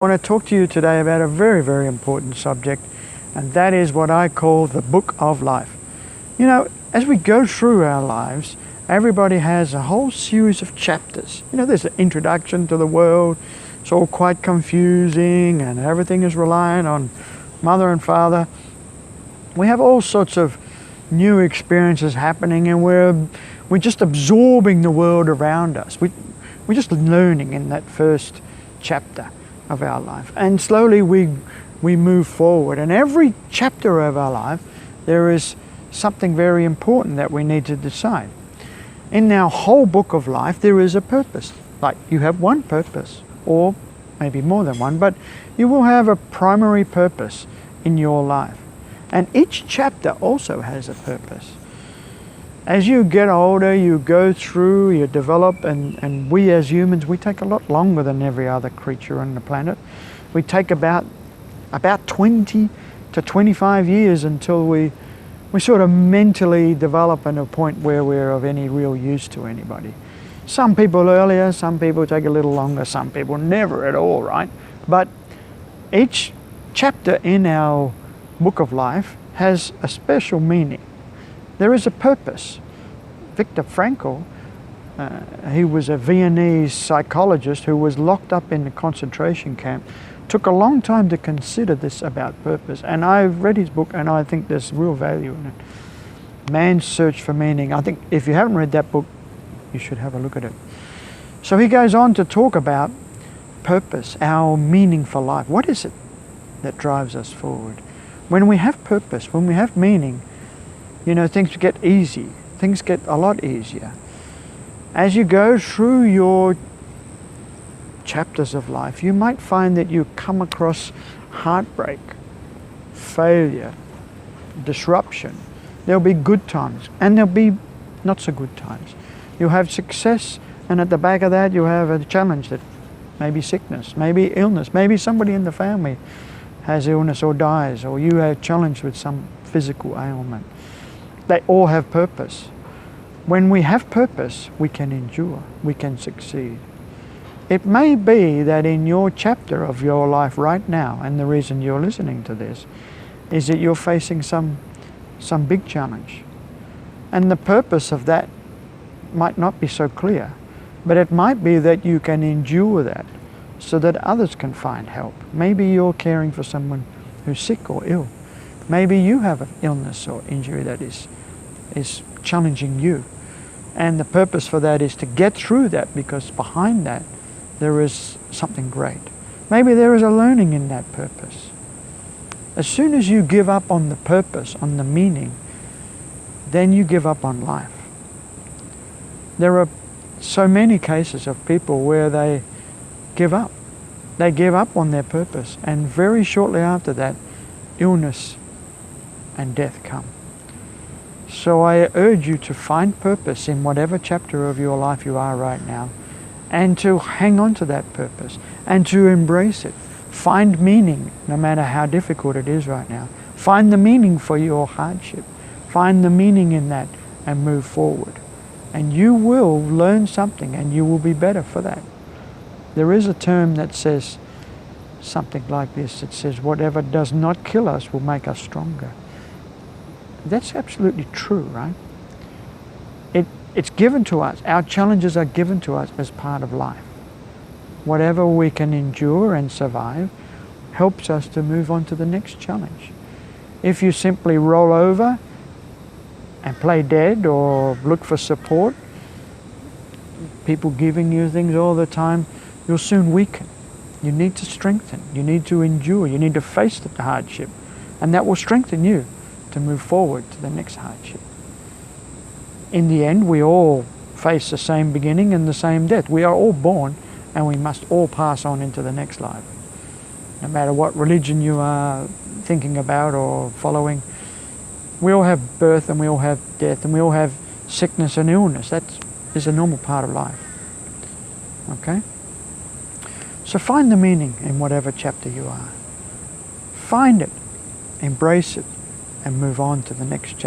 I want to talk to you today about a very, very important subject, and that is what I call the book of life. You know, as we go through our lives, everybody has a whole series of chapters. You know, there's an introduction to the world. It's all quite confusing, and everything is reliant on mother and father. We have all sorts of new experiences happening, and we're just absorbing the world around us. We're just learning in that first chapter of our life, and slowly we move forward, and every chapter of our life there is something very important that we need to decide. In our whole book of life there is a purpose. Like, you have one purpose, or maybe more than one, but you will have a primary purpose in your life, and each chapter also has a purpose. As you get older, you go through, you develop, and we as humans, we take a lot longer than every other creature on the planet. We take about 20 to 25 years until we sort of mentally develop at a point where we're of any real use to anybody. Some people earlier, some people take a little longer, some people never at all, right? But each chapter in our book of life has a special meaning. There is a purpose. Viktor Frankl, he was a Viennese psychologist who was locked up in the concentration camp, took a long time to consider this about purpose. And I've read his book, and I think there's real value in it. Man's Search for Meaning. I think if you haven't read that book, you should have a look at it. So he goes on to talk about purpose, our meaning for life. What is it that drives us forward? When we have purpose, when we have meaning, you know, things get easy. Things get a lot easier. As you go through your chapters of life, you might find that you come across heartbreak, failure, disruption. There'll be good times, and there'll be not so good times. You'll have success, and at the back of that you have a challenge, that maybe sickness, maybe illness, maybe somebody in the family has illness or dies, or you are challenged with some physical ailment. They all have purpose. When we have purpose, we can endure, we can succeed. It may be that in your chapter of your life right now, and the reason you're listening to this, is that you're facing some big challenge. And the purpose of that might not be so clear, but it might be that you can endure that so that others can find help. Maybe you're caring for someone who's sick or ill. Maybe you have an illness or injury that is challenging you. And the purpose for that is to get through that, because behind that there is something great. Maybe there is a learning in that purpose. As soon as you give up on the purpose, on the meaning, then you give up on life. There are so many cases of people where they give up. They give up on their purpose, and very shortly after that, illness and death come. So I urge you to find purpose in whatever chapter of your life you are right now, and to hang on to that purpose and to embrace it. Find meaning, no matter how difficult it is right now. Find the meaning for your hardship. Find the meaning in that and move forward. And you will learn something, and you will be better for that. There is a term that says something like this. It says, whatever does not kill us will make us stronger. That's absolutely true, right? It's given to us. Our challenges are given to us as part of life. Whatever we can endure and survive helps us to move on to the next challenge. If you simply roll over and play dead or look for support, people giving you things all the time, you'll soon weaken. You need to strengthen. You need to endure. You need to face the hardship, and that will strengthen you to move forward to the next hardship. In the end, we all face the same beginning and the same death. We are all born, and we must all pass on into the next life. No matter what religion you are thinking about or following, we all have birth, and we all have death, and we all have sickness and illness. That is a normal part of life. Okay? So find the meaning in whatever chapter you are. Find it, embrace it, and move on to the next chapter.